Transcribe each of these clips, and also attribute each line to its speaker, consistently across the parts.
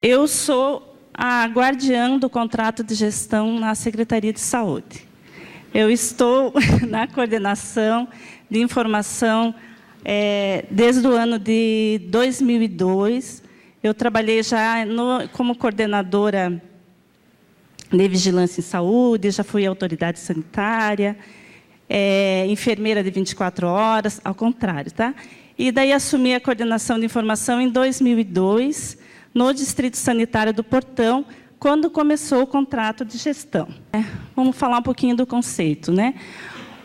Speaker 1: Eu sou a guardiã do contrato de gestão na Secretaria de Saúde. Eu estou na coordenação de informação desde o ano de 2002. Eu trabalhei já como coordenadora de vigilância em saúde, já fui autoridade sanitária, enfermeira de 24 horas, ao contrário, tá? E daí assumi a coordenação de informação em 2002, no Distrito Sanitário do Portão, quando começou o contrato de gestão. Vamos falar um pouquinho do conceito, né?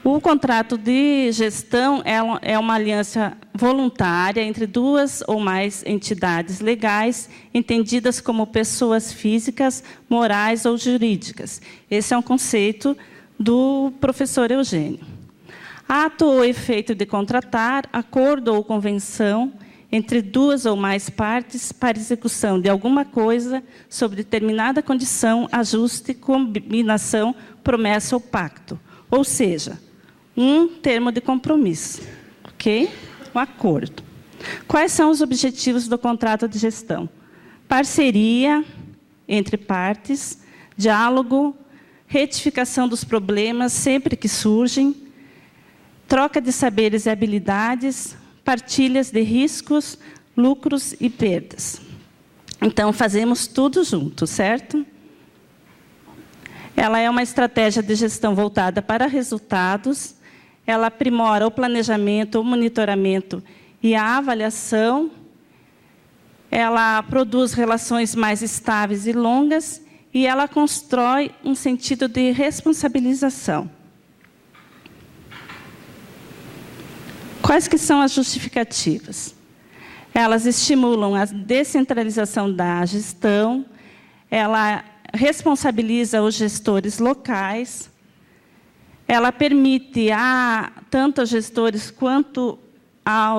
Speaker 1: O contrato de gestão é uma aliança voluntária entre duas ou mais entidades legais, entendidas como pessoas físicas, morais ou jurídicas. Esse é um conceito do professor Eugênio. Ato ou efeito de contratar, acordo ou convenção entre duas ou mais partes para execução de alguma coisa sob determinada condição, ajuste, combinação, promessa ou pacto. Ou seja, um termo de compromisso, ok? Um acordo. Quais são os objetivos do contrato de gestão? Parceria entre partes, diálogo, retificação dos problemas sempre que surgem, troca de saberes e habilidades, partilhas de riscos, lucros e perdas. Então, fazemos tudo junto, certo? Ela é uma estratégia de gestão voltada para resultados. Ela aprimora o planejamento, o monitoramento e a avaliação. Ela produz relações mais estáveis e longas. E ela constrói um sentido de responsabilização. Quais que são as justificativas? Elas estimulam a descentralização da gestão, ela responsabiliza os gestores locais, ela permite tanto aos gestores quanto à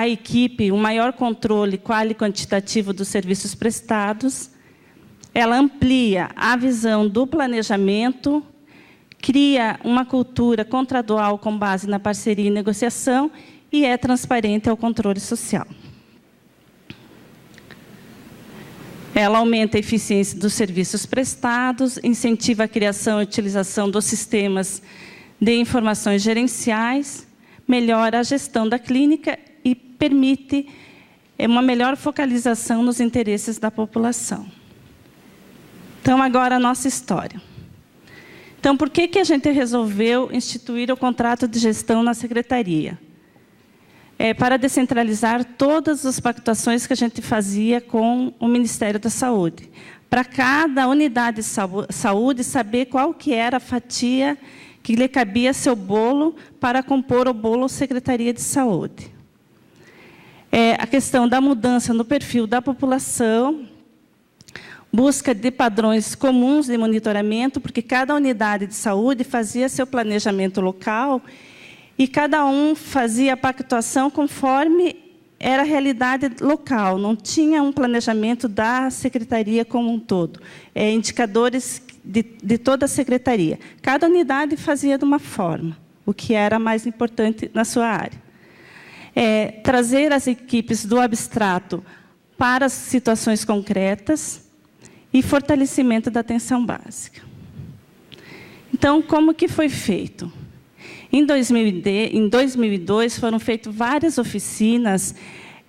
Speaker 1: equipe um maior controle qual e quantitativo dos serviços prestados, ela amplia a visão do planejamento, cria uma cultura contratual com base na parceria e negociação e é transparente ao controle social. Ela aumenta a eficiência dos serviços prestados, incentiva a criação e utilização dos sistemas de informações gerenciais, melhora a gestão da clínica e permite uma melhor focalização nos interesses da população. Então, agora a nossa história. Então, por que a gente resolveu instituir o contrato de gestão na Secretaria? Para descentralizar todas as pactuações que a gente fazia com o Ministério da Saúde. Para cada unidade de saúde saber qual que era a fatia que lhe cabia seu bolo para compor o bolo Secretaria de Saúde. A questão da mudança no perfil da população, busca de padrões comuns de monitoramento, porque cada unidade de saúde fazia seu planejamento local e cada um fazia a pactuação conforme era a realidade local, não tinha um planejamento da secretaria como um todo, indicadores de toda a secretaria. Cada unidade fazia de uma forma, o que era mais importante na sua área. Trazer as equipes do abstrato para as situações concretas, e fortalecimento da atenção básica. Então, como que foi feito? Em 2002, foram feitas várias oficinas,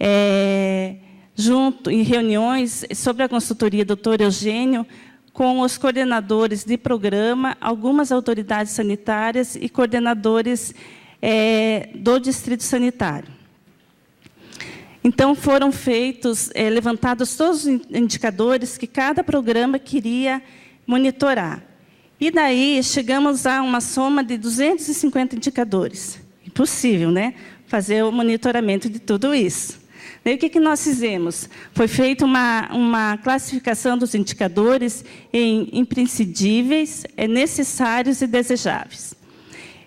Speaker 1: em reuniões sobre a consultoria do Dr. Eugênio, com os coordenadores de programa, algumas autoridades sanitárias e coordenadores do Distrito Sanitário. Então, foram levantados todos os indicadores que cada programa queria monitorar. E daí, chegamos a uma soma de 250 indicadores. Impossível, né? Fazer o monitoramento de tudo isso. Daí, o que nós fizemos? Foi feita uma classificação dos indicadores em imprescindíveis, necessários e desejáveis.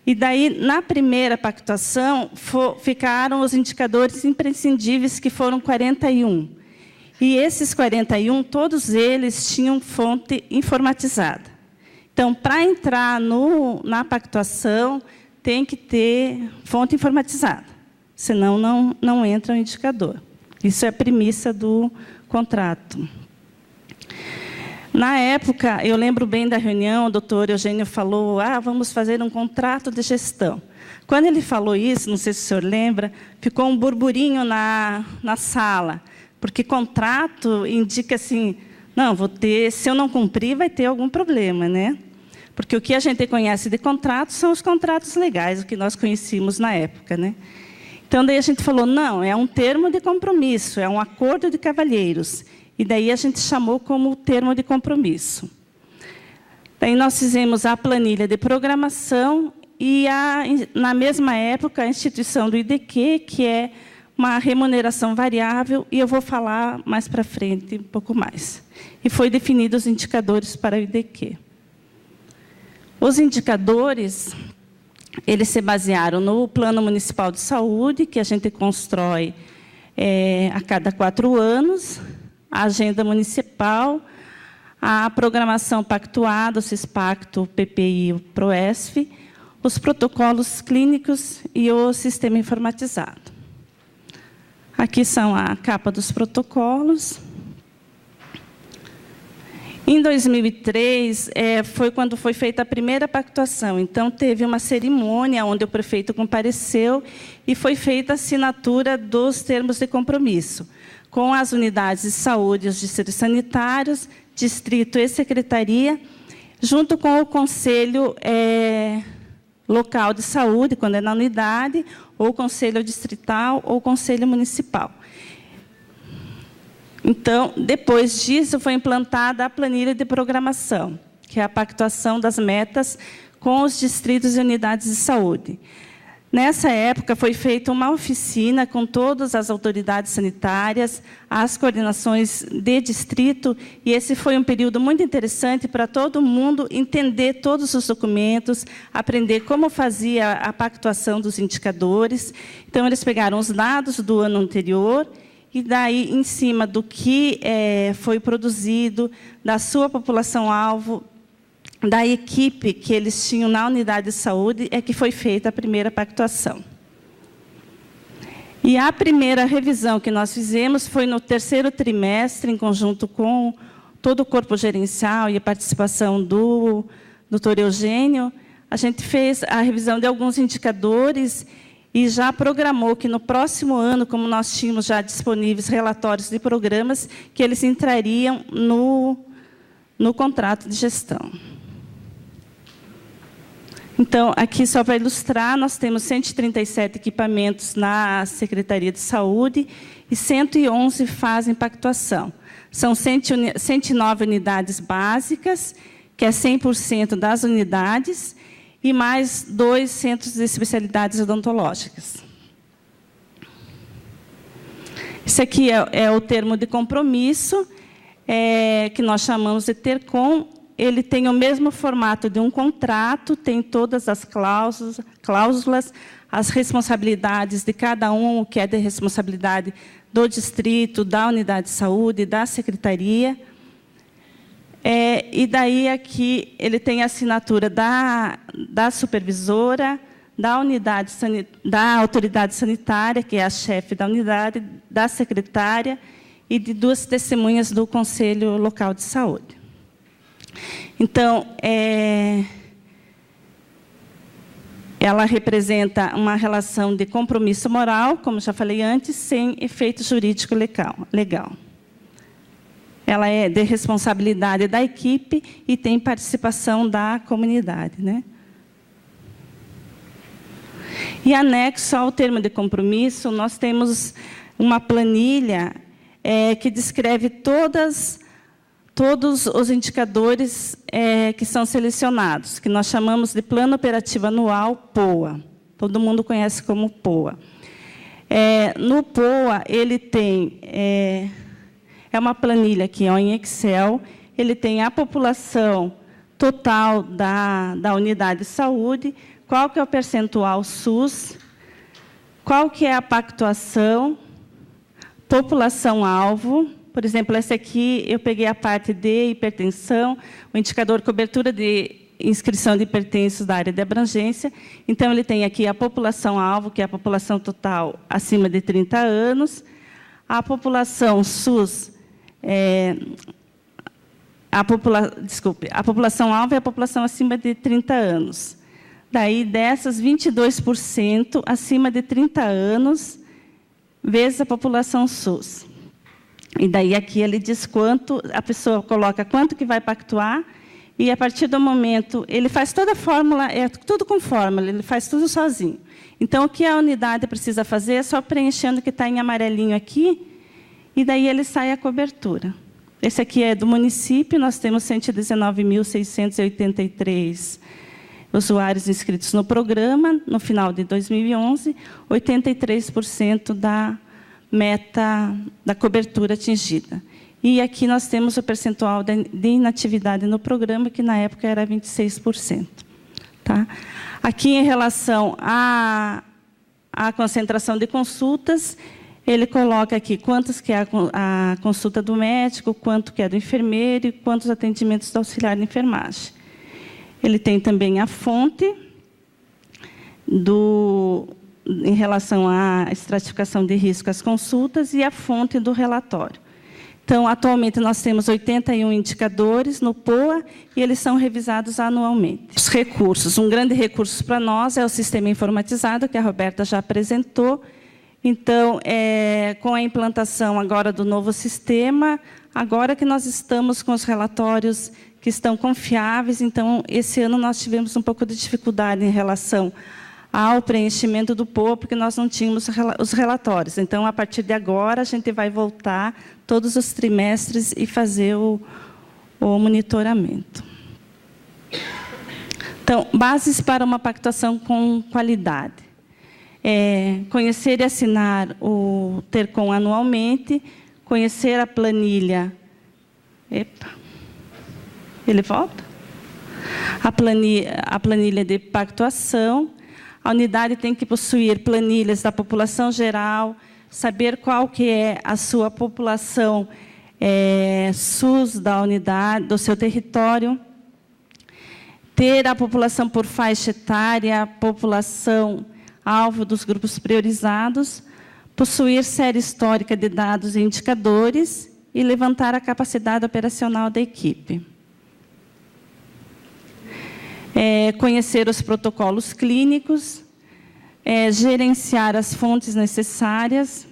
Speaker 1: E daí, na primeira pactuação, ficaram os indicadores imprescindíveis, que foram 41. E esses 41, todos eles tinham fonte informatizada. Então, para entrar na pactuação, tem que ter fonte informatizada, senão não entra o indicador. Isso é a premissa do contrato. Na época, eu lembro bem da reunião, o doutor Eugênio falou, vamos fazer um contrato de gestão. Quando ele falou isso, não sei se o senhor lembra, ficou um burburinho na sala, porque contrato indica assim, não, se eu não cumprir, vai ter algum problema, né? Porque o que a gente conhece de contratos são os contratos legais, o que nós conhecíamos na época, né? Então, daí a gente falou, não, é um termo de compromisso, é um acordo de cavalheiros. E daí a gente chamou como termo de compromisso. Daí nós fizemos a planilha de programação e, na mesma época, a instituição do IDQ, que é uma remuneração variável, e eu vou falar mais para frente um pouco mais. E foi definidos os indicadores para o IDQ. Os indicadores, eles se basearam no Plano Municipal de Saúde, que a gente constrói a cada 4 anos, a agenda municipal, a programação pactuada, o CISPACTO, o PPI, o PROESF, os protocolos clínicos e o sistema informatizado. Aqui são a capa dos protocolos. Em 2003, foi quando foi feita a primeira pactuação. Então, teve uma cerimônia onde o prefeito compareceu e foi feita a assinatura dos termos de compromisso, com as unidades de saúde, os distritos sanitários, distrito e secretaria, junto com o conselho local de saúde, quando é na unidade, ou conselho distrital, ou conselho municipal. Então, depois disso, foi implantada a planilha de programação, que é a pactuação das metas com os distritos e unidades de saúde. Nessa época, foi feita uma oficina com todas as autoridades sanitárias, as coordenações de distrito, e esse foi um período muito interessante para todo mundo entender todos os documentos, aprender como fazia a pactuação dos indicadores. Então, eles pegaram os dados do ano anterior, e daí, em cima do que foi produzido, da sua população-alvo, da equipe que eles tinham na unidade de saúde, é que foi feita a primeira pactuação. E a primeira revisão que nós fizemos foi no 3º trimestre, em conjunto com todo o corpo gerencial e a participação do doutor Eugênio. A gente fez a revisão de alguns indicadores e já programou que no próximo ano, como nós tínhamos já disponíveis relatórios de programas, que eles entrariam no contrato de gestão. Então, aqui, só para ilustrar, nós temos 137 equipamentos na Secretaria de Saúde e 111 fazem pactuação. São 109 unidades básicas, que é 100% das unidades, e mais 2 centros de especialidades odontológicas. Esse aqui é o termo de compromisso, que nós chamamos de TERCOM. Ele tem o mesmo formato de um contrato, tem todas as cláusulas, as responsabilidades de cada um, o que é de responsabilidade do distrito, da unidade de saúde, da secretaria. E daí, aqui, ele tem a assinatura da supervisora, da autoridade sanitária, que é a chefe da unidade, da secretária, e de 2 testemunhas do Conselho Local de Saúde. Então, ela representa uma relação de compromisso moral, como já falei antes, sem efeito jurídico legal. Ela é de responsabilidade da equipe e tem participação da comunidade, né? E anexo ao termo de compromisso, nós temos uma planilha que descreve todos os indicadores que são selecionados, que nós chamamos de Plano Operativo Anual, POA. Todo mundo conhece como POA. No POA, ele tem... É uma planilha aqui, em Excel. Ele tem a população total da unidade de saúde, qual que é o percentual SUS, qual que é a pactuação, população-alvo. Por exemplo, essa aqui, eu peguei a parte de hipertensão, o indicador cobertura de inscrição de hipertensos da área de abrangência. Então, ele tem aqui a população-alvo, que é a população total acima de 30 anos, A população SUS, a população-alvo é a população acima de 30 anos. Daí, dessas, 22% acima de 30 anos, vezes a população SUS. E daí, aqui, ele diz quanto, a pessoa coloca quanto que vai pactuar, e, a partir do momento, ele faz toda a fórmula, é tudo com fórmula, ele faz tudo sozinho. Então, o que a unidade precisa fazer é só preenchendo o que está em amarelinho aqui, e daí ele sai a cobertura. Esse aqui é do município, nós temos 119.683 usuários inscritos no programa, no final de 2011, 83% da meta da cobertura atingida. E aqui nós temos o percentual de inatividade no programa, que na época era 26%. Tá? Aqui, em relação à concentração de consultas, ele coloca aqui quantos que é a consulta do médico, quanto que é do enfermeiro e quantos atendimentos do auxiliar de enfermagem. Ele tem também a fonte em relação à estratificação de risco às consultas e a fonte do relatório. Então, atualmente, nós temos 81 indicadores no POA e eles são revisados anualmente. Os recursos. Um grande recurso para nós é o sistema informatizado, que a Roberta já apresentou. Então, com a implantação agora do novo sistema, agora que nós estamos com os relatórios que estão confiáveis, então, esse ano nós tivemos um pouco de dificuldade em relação ao preenchimento do POA, porque nós não tínhamos os relatórios. Então, a partir de agora, a gente vai voltar todos os trimestres e fazer o monitoramento. Então, bases para uma pactuação com qualidade. Conhecer e assinar o TERCOM anualmente, conhecer a planilha... Epa! Ele volta? A planilha de pactuação. A unidade tem que possuir planilhas da população geral, saber qual que é a sua população SUS da unidade, do seu território, ter a população por faixa etária, a população alvo dos grupos priorizados, possuir série histórica de dados e indicadores e levantar a capacidade operacional da equipe. Conhecer os protocolos clínicos, gerenciar as fontes necessárias.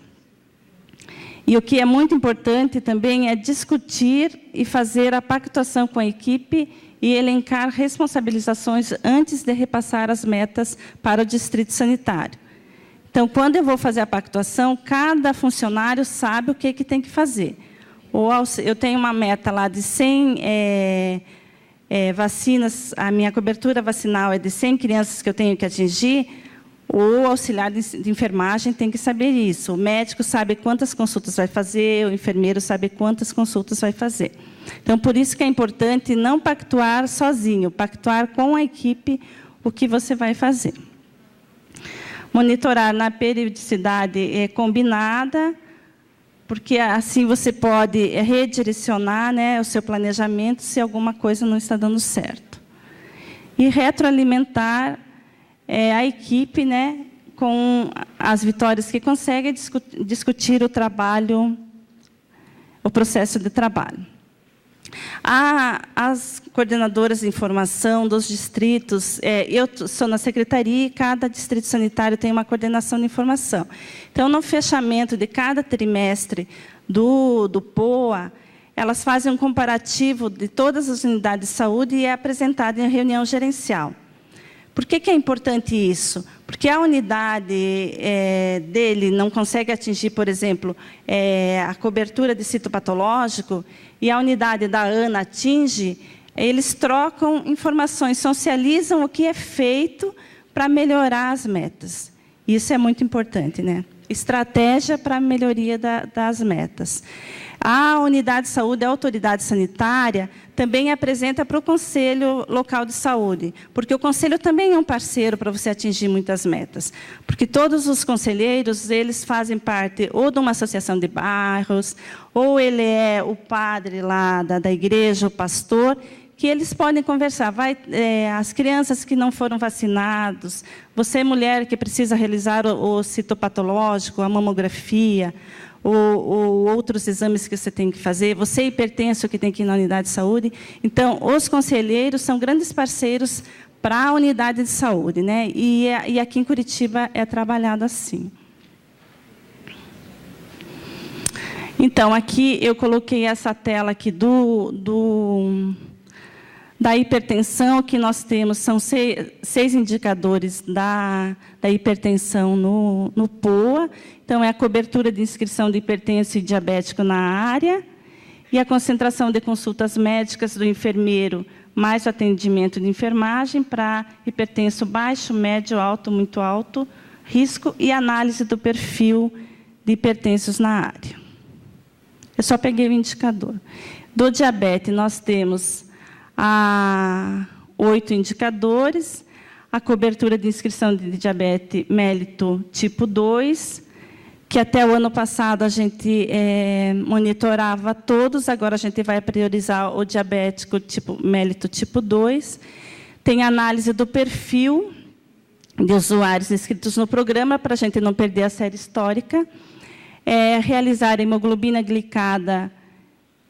Speaker 1: E o que é muito importante também é discutir e fazer a pactuação com a equipe e elencar responsabilizações antes de repassar as metas para o distrito sanitário. Então, quando eu vou fazer a pactuação, cada funcionário sabe o que tem que fazer. Eu tenho uma meta lá de 100... vacinas, a minha cobertura vacinal é de 100 crianças que eu tenho que atingir, o auxiliar de enfermagem tem que saber isso. O médico sabe quantas consultas vai fazer, o enfermeiro sabe quantas consultas vai fazer. Então, por isso que é importante não pactuar sozinho, pactuar com a equipe o que você vai fazer. Monitorar na periodicidade combinada, porque assim você pode redirecionar, né, o seu planejamento se alguma coisa não está dando certo. E retroalimentar a equipe, né, com as vitórias que consegue, discutir o trabalho, o processo de trabalho. As coordenadoras de informação dos distritos, eu sou na secretaria e cada distrito sanitário tem uma coordenação de informação. Então, no fechamento de cada trimestre do POA, elas fazem um comparativo de todas as unidades de saúde e é apresentado em reunião gerencial. Por que é importante isso? Porque a unidade dele não consegue atingir, por exemplo, a cobertura de citopatológico, e a unidade da ANA atinge, eles trocam informações, socializam o que é feito para melhorar as metas. Isso é muito importante, né? Estratégia para a melhoria das metas. A unidade de saúde, a autoridade sanitária, também apresenta para o Conselho Local de Saúde, porque o Conselho também é um parceiro para você atingir muitas metas. Porque todos os conselheiros, eles fazem parte ou de uma associação de bairros, ou ele é o padre lá da igreja, o pastor, que eles podem conversar. As crianças que não foram vacinadas, você mulher que precisa realizar o citopatológico, a mamografia, ou outros exames que você tem que fazer, você é hipertenso que tem que ir na unidade de saúde. Então, os conselheiros são grandes parceiros para a unidade de saúde, né? E aqui em Curitiba é trabalhado assim. Então, aqui eu coloquei essa tela aqui da hipertensão, que nós temos, são seis indicadores da hipertensão no POA. Então, é a cobertura de inscrição de hipertenso e diabético na área, e a concentração de consultas médicas do enfermeiro, mais o atendimento de enfermagem para hipertenso baixo, médio, alto, muito alto risco, e análise do perfil de hipertensos na área. Eu só peguei o indicador. Do diabetes, nós temos 8 indicadores, a cobertura de inscrição de diabetes mellito tipo 2, que até o ano passado a gente monitorava todos, agora a gente vai priorizar o diabético mellito tipo 2. Tem análise do perfil de usuários inscritos no programa, para a gente não perder a série histórica. Realizar a hemoglobina glicada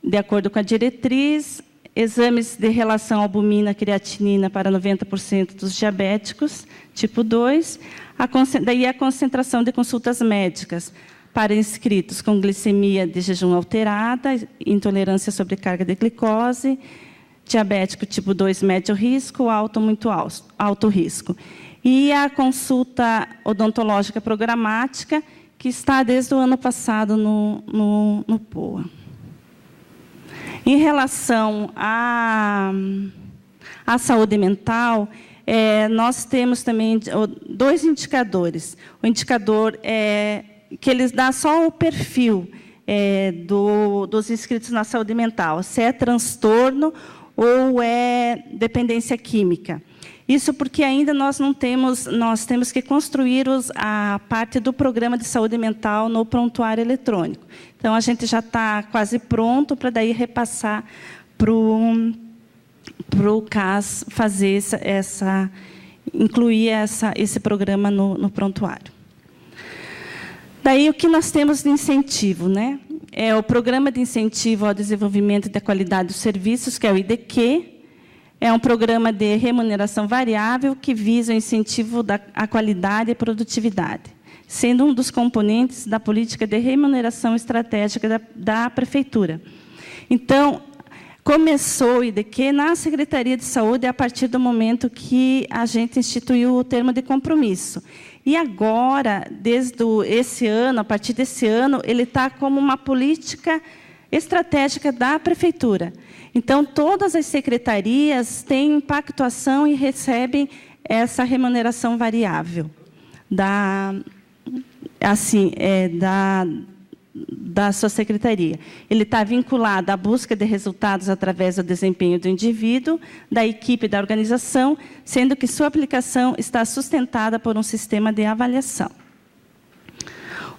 Speaker 1: de acordo com a diretriz, exames de relação albumina-creatinina para 90% dos diabéticos, tipo 2, daí a concentração de consultas médicas para inscritos com glicemia de jejum alterada, intolerância à sobrecarga de glicose, diabético tipo 2 médio risco, alto muito alto risco. E a consulta odontológica programática, que está desde o ano passado no POA. Em relação à saúde mental, nós temos também 2 indicadores. O indicador que eles dá só o perfil dos inscritos na saúde mental, se é transtorno ou é dependência química. Isso porque ainda nós temos que construir a parte do programa de saúde mental no prontuário eletrônico. Então, a gente já está quase pronto para daí repassar para o CAS fazer incluir esse programa no prontuário. Daí, o que nós temos de incentivo, né? É o Programa de Incentivo ao Desenvolvimento da Qualidade dos Serviços, que é o IDQ. É um programa de remuneração variável que visa o incentivo à qualidade e produtividade, sendo um dos componentes da política de remuneração estratégica da Prefeitura. Então, começou o IDQ na Secretaria de Saúde a partir do momento que a gente instituiu o termo de compromisso. E agora, desde esse ano, a partir desse ano, ele está como uma política estratégica da Prefeitura. Então, todas as secretarias têm pactuação e recebem essa remuneração variável da sua secretaria. Ele está vinculado à busca de resultados através do desempenho do indivíduo, da equipe da organização, sendo que sua aplicação está sustentada por um sistema de avaliação.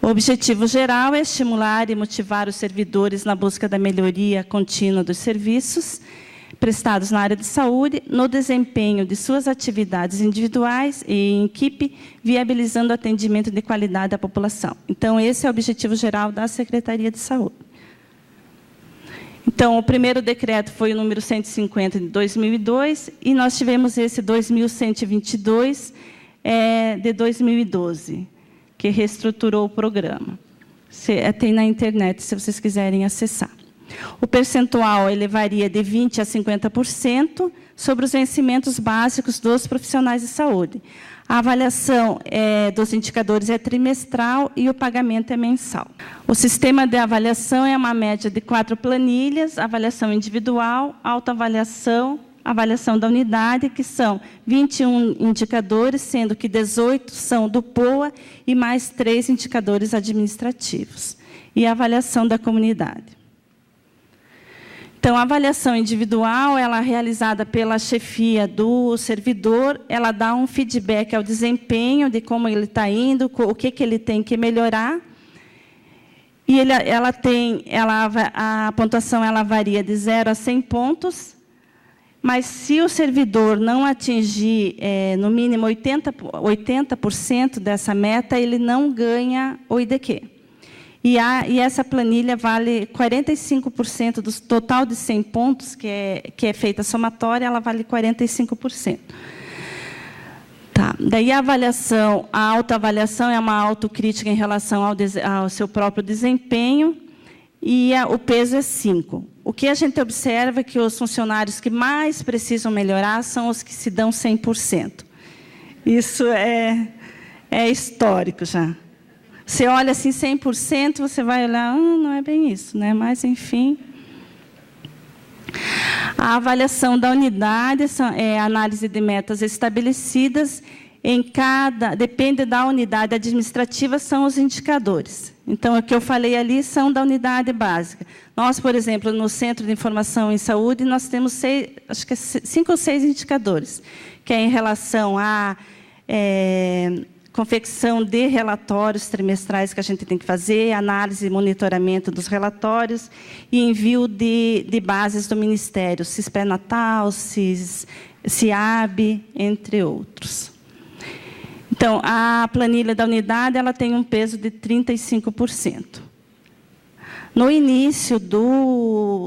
Speaker 1: O objetivo geral é estimular e motivar os servidores na busca da melhoria contínua dos serviços prestados na área de saúde, no desempenho de suas atividades individuais e em equipe, viabilizando o atendimento de qualidade à população. Então, esse é o objetivo geral da Secretaria de Saúde. Então, o primeiro decreto foi o número 150 de 2002, e nós tivemos esse 2122 de 2012. Que reestruturou o programa. Tem na internet, se vocês quiserem acessar. O percentual ele varia de 20% a 50% sobre os vencimentos básicos dos profissionais de saúde. A avaliação dos indicadores é trimestral e o pagamento é mensal. O sistema de avaliação é uma média de 4 planilhas, avaliação individual, autoavaliação, avaliação da unidade, que são 21 indicadores, sendo que 18 são do POA e mais 3 indicadores administrativos. E a avaliação da comunidade. Então, a avaliação individual, ela é realizada pela chefia do servidor, ela dá um feedback ao desempenho de como ele está indo, o que ele tem que melhorar. E a pontuação ela varia de 0 a 100 pontos, mas se o servidor não atingir, no mínimo, 80% dessa meta, ele não ganha o IDQ. E essa planilha vale 45% do total de 100 pontos, que é feita a somatória, ela vale 45%. Tá. Daí a autoavaliação é uma autocrítica em relação ao seu próprio desempenho, e o peso é 5. O que a gente observa é que os funcionários que mais precisam melhorar são os que se dão 100%. Isso é histórico já. Você olha assim 100%, você vai olhar, não é bem isso, né? Mas, enfim. A avaliação da unidade é a análise de metas estabelecidas depende da unidade administrativa, são os indicadores. Então, o que eu falei ali são da unidade básica. Nós, por exemplo, no Centro de Informação em Saúde, nós temos 5 ou 6 indicadores, que é em relação à confecção de relatórios trimestrais que a gente tem que fazer, análise e monitoramento dos relatórios e envio de bases do Ministério, CIS-Pré-Natal, CIAB, entre outros. Então, a planilha da unidade ela tem um peso de 35%. No início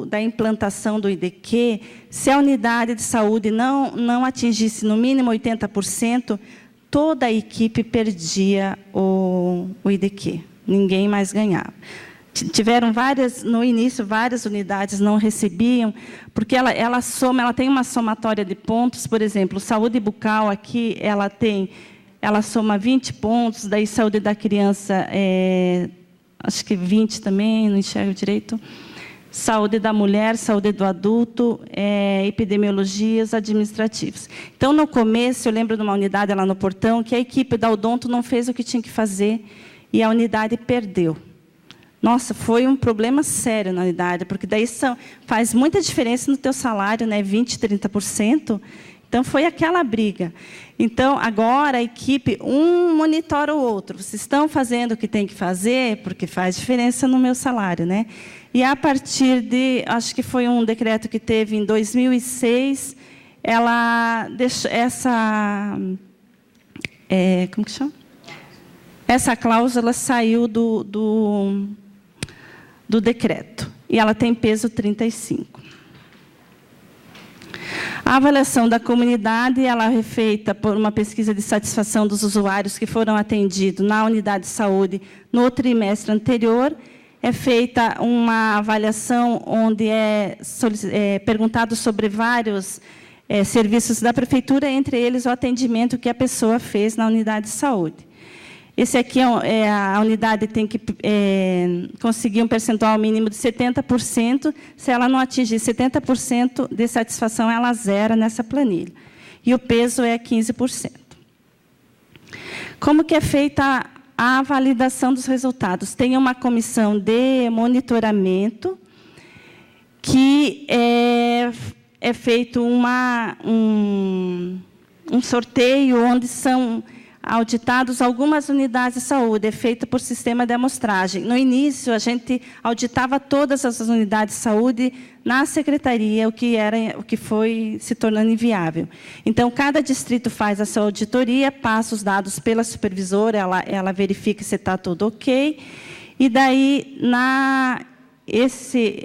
Speaker 1: da implantação do IDQ, se a unidade de saúde não atingisse no mínimo 80%, toda a equipe perdia o IDQ. Ninguém mais ganhava. Tiveram no início, várias unidades não recebiam, porque ela tem uma somatória de pontos. Por exemplo, saúde bucal aqui, ela soma 20 pontos, daí saúde da criança, acho que 20 também, não enxergo direito. Saúde da mulher, saúde do adulto, epidemiologias, administrativos. Então, no começo, eu lembro de uma unidade lá no Portão, que a equipe da odonto não fez o que tinha que fazer e a unidade perdeu. Nossa, foi um problema sério na unidade, porque daí faz muita diferença no teu salário, né? 20%, 30%. Então, foi aquela briga. Então, agora, a equipe, um monitora o outro. Vocês estão fazendo o que tem que fazer, porque faz diferença no meu salário, né? E, a partir acho que foi um decreto que teve em 2006, ela deixou como que chama? Essa cláusula saiu do decreto. E ela tem peso 35. A avaliação da comunidade ela é feita por uma pesquisa de satisfação dos usuários que foram atendidos na unidade de saúde no trimestre anterior. É feita uma avaliação onde é perguntado sobre vários serviços da prefeitura, entre eles o atendimento que a pessoa fez na unidade de saúde. Esse aqui a unidade tem que conseguir um percentual mínimo de 70%. Se ela não atingir 70% de satisfação, ela zera nessa planilha. E o peso é 15%. Como que é feita a validação dos resultados? Tem uma comissão de monitoramento que é feito um sorteio onde são auditados algumas unidades de saúde, é feita por sistema de amostragem. No início, a gente auditava todas as unidades de saúde na secretaria, o que foi se tornando inviável. Então, cada distrito faz a sua auditoria, passa os dados pela supervisora, ela verifica se está tudo ok, e daí,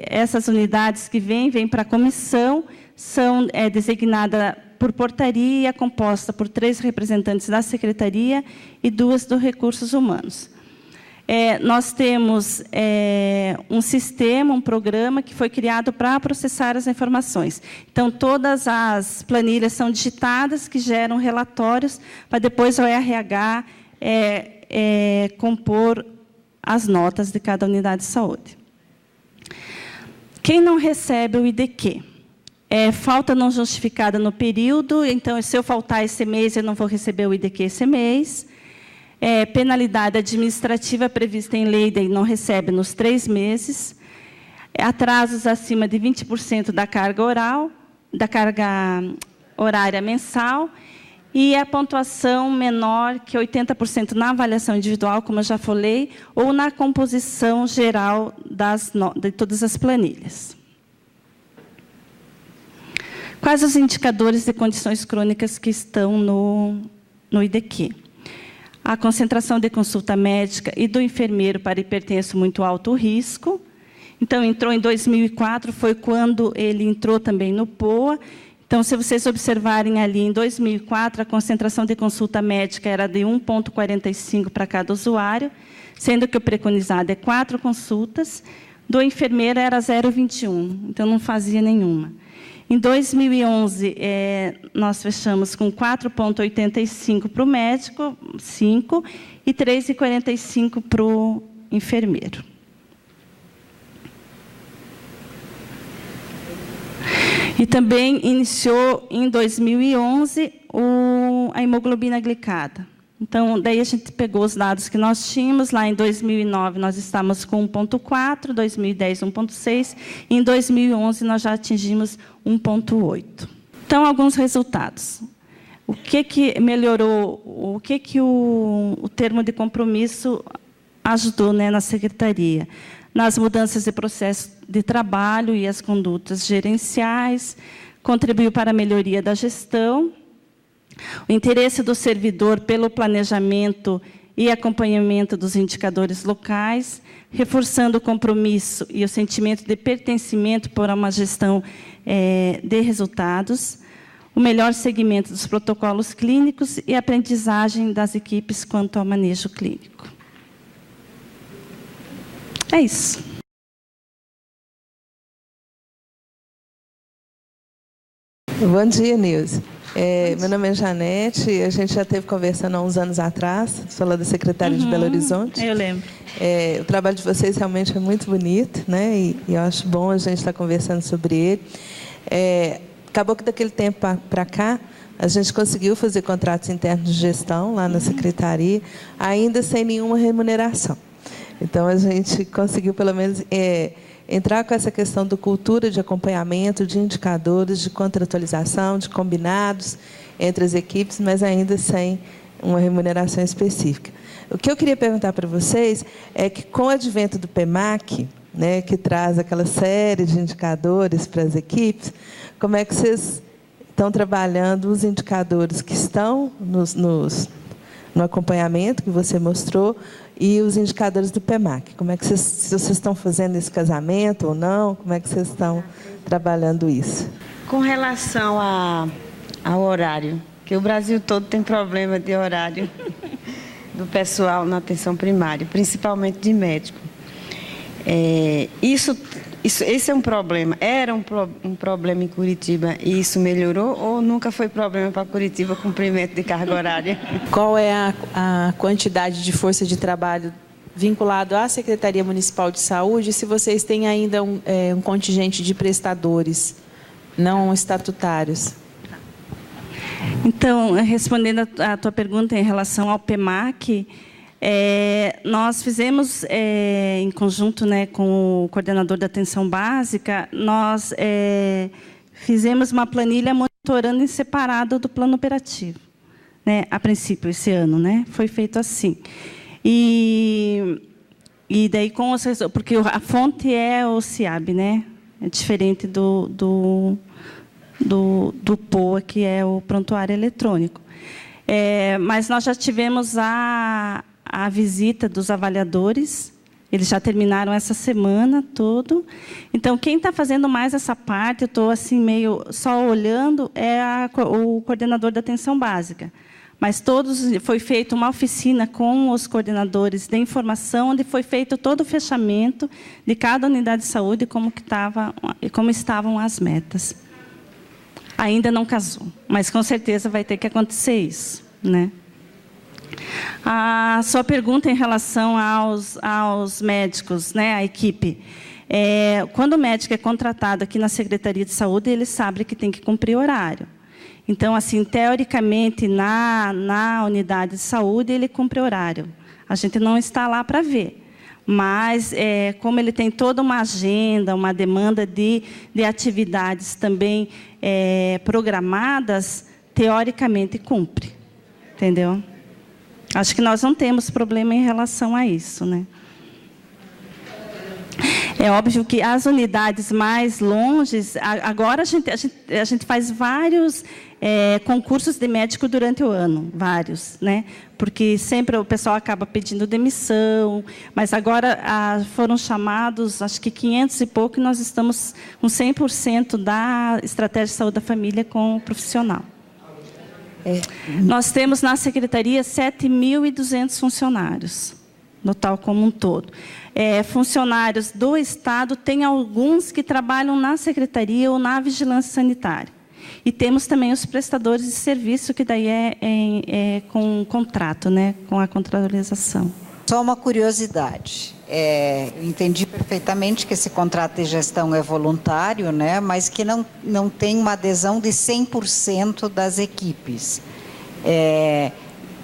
Speaker 1: essas unidades que vêm para a comissão, são designadas por portaria, composta por 3 representantes da secretaria e 2 do Recursos Humanos. Nós temos um sistema, um programa que foi criado para processar as informações. Então, todas as planilhas são digitadas, que geram relatórios, para depois o RH compor as notas de cada unidade de saúde. Quem não recebe o IDQ? Falta não justificada no período, então, se eu faltar esse mês, eu não vou receber o IDQ esse mês. Penalidade administrativa prevista em lei, daí não recebe nos 3 meses. Atrasos acima de 20% da carga horária mensal. E a pontuação menor que 80% na avaliação individual, como eu já falei, ou na composição geral de todas as planilhas. Quais os indicadores de condições crônicas que estão no IDQ? a concentração de consulta médica e do enfermeiro para hipertenso muito alto risco. Então, entrou em 2004, foi quando ele entrou também no POA. Então, se vocês observarem ali, em 2004, a concentração de consulta médica era de 1,45 para cada usuário, sendo que o preconizado é 4 consultas, do enfermeiro era 0,21, então não fazia nenhuma. Em 2011, nós fechamos com 4,85 para o médico, 5, e 3,45 para o enfermeiro. E também iniciou, em 2011, a hemoglobina glicada. Então, daí a gente pegou os dados que nós tínhamos. Lá em 2009, nós estávamos com 1,4, 2010, 1,6, e em 2011, nós já atingimos 1,8. Então, alguns resultados. O que melhorou, o que o termo de compromisso ajudou, né, na secretaria? Nas mudanças de processo de trabalho e as condutas gerenciais, contribuiu para a melhoria da gestão, o interesse do servidor pelo planejamento e acompanhamento dos indicadores locais, reforçando o compromisso e o sentimento de pertencimento por uma gestão de resultados, o melhor segmento dos protocolos clínicos e a aprendizagem das equipes quanto ao manejo clínico. É isso.
Speaker 2: Bom dia, Nilce. Meu nome é Janete, a gente já esteve conversando há uns anos atrás, falando da Secretaria de Belo Horizonte.
Speaker 1: Eu lembro.
Speaker 2: O trabalho de vocês realmente é muito bonito, né? E eu acho bom a gente estar conversando sobre ele. Acabou que daquele tempo para cá, a gente conseguiu fazer contratos internos de gestão lá na Secretaria, ainda sem nenhuma remuneração. Então, a gente conseguiu, pelo menos, entrar com essa questão da cultura de acompanhamento, de indicadores, de contratualização, de combinados entre as equipes, mas ainda sem uma remuneração específica. O que eu queria perguntar para vocês é que, com o advento do PEMAC, né, que traz aquela série de indicadores para as equipes, como é que vocês estão trabalhando os indicadores que estão no acompanhamento que você mostrou e os indicadores do PEMAC? Como é que se vocês estão fazendo esse casamento ou não? Como é que vocês estão trabalhando isso?
Speaker 3: Com relação ao horário, que o Brasil todo tem problema de horário do pessoal na atenção primária, principalmente de médico. Esse é um problema. Era um problema em Curitiba e isso melhorou ou nunca foi problema para Curitiba o cumprimento de carga horária?
Speaker 4: Qual é a quantidade de força de trabalho vinculado à Secretaria Municipal de Saúde, se vocês têm ainda um contingente de prestadores não estatutários?
Speaker 1: Então, respondendo a tua pergunta em relação ao PEMAC, nós fizemos, em conjunto, né, com o coordenador da atenção básica, nós fizemos uma planilha monitorando em separado do plano operativo, né, a princípio, esse ano, né, foi feito assim. E daí, porque a fonte é o CIAB, né, é diferente do POA, que é o prontuário eletrônico. Mas nós já tivemos a visita dos avaliadores, eles já terminaram essa semana tudo. Então, quem está fazendo mais essa parte, eu estou assim meio só olhando, o coordenador da atenção básica. Mas foi feita uma oficina com os coordenadores de informação, onde foi feito todo o fechamento de cada unidade de saúde e como estavam as metas. Ainda não casou, mas com certeza vai ter que acontecer isso, né? A sua pergunta em relação aos médicos, né, a equipe. Quando o médico é contratado aqui na Secretaria de Saúde, ele sabe que tem que cumprir horário. Então, assim, teoricamente, na unidade de saúde, ele cumpre horário. A gente não está lá para ver. Mas, como ele tem toda uma agenda, uma demanda de atividades também programadas, teoricamente cumpre. Entendeu? Acho que nós não temos problema em relação a isso, né? É óbvio que as unidades mais longes, agora a gente faz vários concursos de médico durante o ano, vários, né? Porque sempre o pessoal acaba pedindo demissão, mas agora foram chamados, acho que 500 e pouco, e nós estamos com 100% da estratégia de saúde da família com o profissional. Nós temos na Secretaria 7.200 funcionários, no total como um todo. Funcionários do Estado, tem alguns que trabalham na Secretaria ou na Vigilância Sanitária. E temos também os prestadores de serviço, que daí é com contrato, né, com a contratualização.
Speaker 5: Só uma curiosidade. Eu entendi perfeitamente que esse contrato de gestão é voluntário, né, mas que não tem uma adesão de 100% das equipes.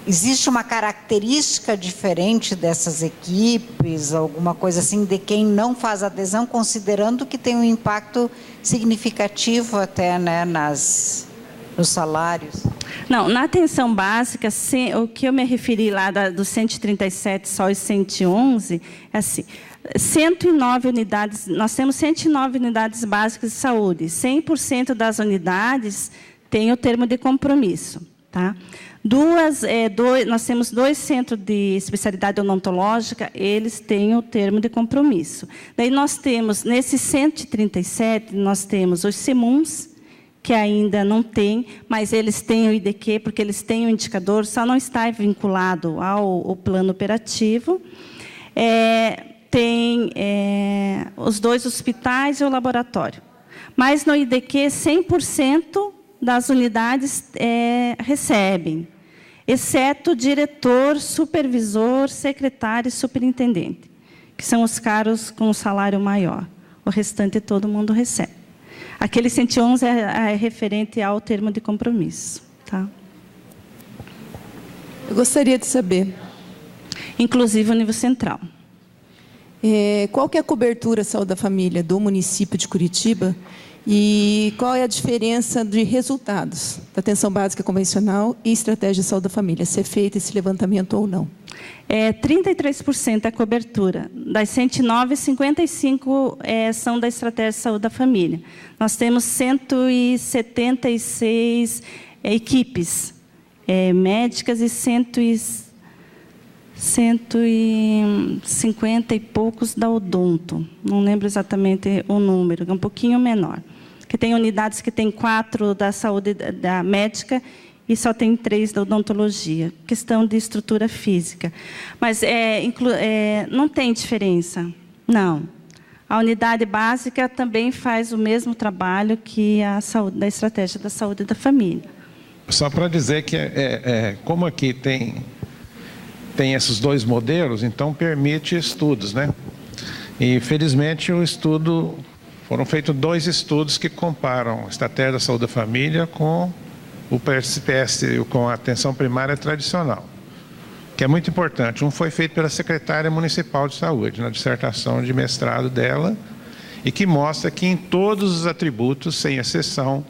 Speaker 5: Existe uma característica diferente dessas equipes, alguma coisa assim, de quem não faz adesão, considerando que tem um impacto significativo até, né, nos salários?
Speaker 1: Não, na atenção básica, o que eu me referi lá dos 137, só os 111, é assim, 109 unidades, nós temos 109 unidades básicas de saúde, 100% das unidades têm o termo de compromisso, tá? Nós temos 2 centros de especialidade odontológica, eles têm o termo de compromisso. Daí nós temos, nesses 137, nós temos os CEMUNs, que ainda não tem, mas eles têm o IDQ, porque eles têm o indicador, só não está vinculado ao plano operativo. Tem os 2 hospitais e o laboratório. Mas no IDQ, 100% das unidades recebem, exceto diretor, supervisor, secretário e superintendente, que são os cargos com salário maior. O restante todo mundo recebe. Aquele 111 é referente ao termo de compromisso. Tá?
Speaker 6: Eu gostaria de saber.
Speaker 1: Inclusive o nível central.
Speaker 6: Qual que é a cobertura saúde da família do município de Curitiba? E qual é a diferença de resultados da atenção básica convencional e estratégia de saúde da família? Se é feito esse levantamento ou não?
Speaker 1: 33% a cobertura. Das 109, 55 são da estratégia de saúde da família. Nós temos 176 equipes médicas e 150 e poucos da odonto. Não lembro exatamente o número, é um pouquinho menor. Que tem unidades que tem 4 da saúde da médica e só tem 3 da odontologia. Questão de estrutura física. Mas não tem diferença, não. A unidade básica também faz o mesmo trabalho que a saúde, da estratégia da saúde da família.
Speaker 7: Só para dizer que, como aqui tem esses 2 modelos, então permite estudos, né? E, felizmente, foram feitos 2 estudos que comparam a estratégia da saúde da família com o PSPS, com a atenção primária tradicional, que é muito importante. Um foi feito pela secretária municipal de saúde, na dissertação de mestrado dela, e que mostra que em todos os atributos, sem exceção,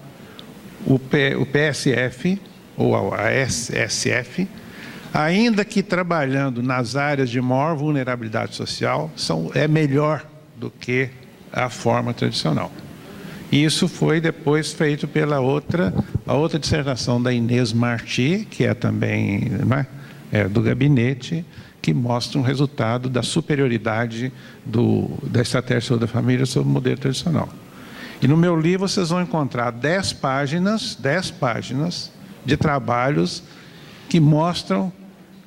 Speaker 7: o PSF, ou a SSF, ainda que trabalhando nas áreas de maior vulnerabilidade social, é melhor do que a forma tradicional. Isso foi depois feito pela a outra dissertação da Inês Marti, que é também do gabinete, que mostra um resultado da superioridade da estratégia de saúde da família sobre o modelo tradicional. E no meu livro vocês vão encontrar 10 páginas de trabalhos que mostram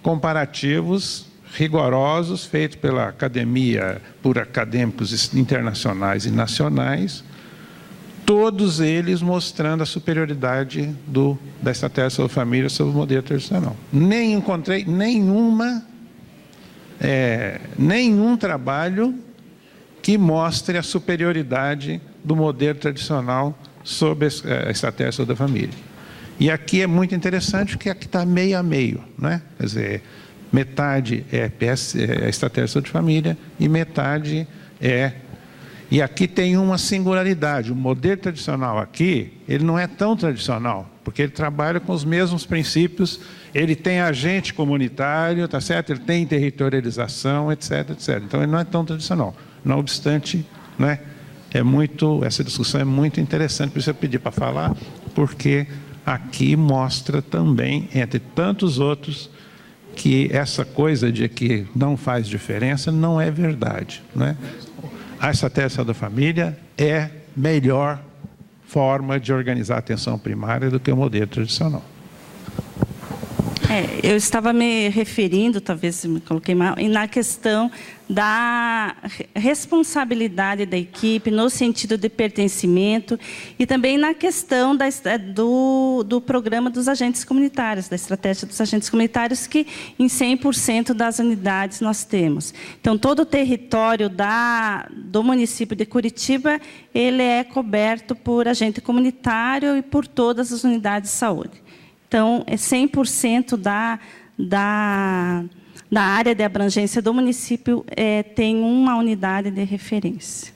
Speaker 7: comparativos rigorosos feitos pela academia, por acadêmicos internacionais e nacionais, todos eles mostrando a superioridade da estratégia de saúde da família sobre o modelo tradicional. Nem encontrei nenhum trabalho que mostre a superioridade do modelo tradicional sobre a estratégia de saúde da família. E aqui é muito interessante, porque aqui está meio a meio, né? Quer dizer, metade é a estratégia de saúde de família e metade E aqui tem uma singularidade. O modelo tradicional aqui, ele não é tão tradicional, porque ele trabalha com os mesmos princípios, ele tem agente comunitário, tá certo? Ele tem territorialização, etc, etc. Então, ele não é tão tradicional. Não obstante, né, essa discussão é muito interessante, por isso eu pedi para falar, porque aqui mostra também, entre tantos outros, que essa coisa de que não faz diferença não é verdade, né? A estratégia de saúde da família é melhor forma de organizar a atenção primária do que o modelo tradicional.
Speaker 1: Eu estava me referindo, talvez me coloquei mal, na questão da responsabilidade da equipe, no sentido de pertencimento, e também na questão do programa dos agentes comunitários, da estratégia dos agentes comunitários, que em 100% das unidades nós temos. Então, todo o território do município de Curitiba, ele é coberto por agente comunitário e por todas as unidades de saúde. Então, 100% da área de abrangência do município tem uma unidade de referência.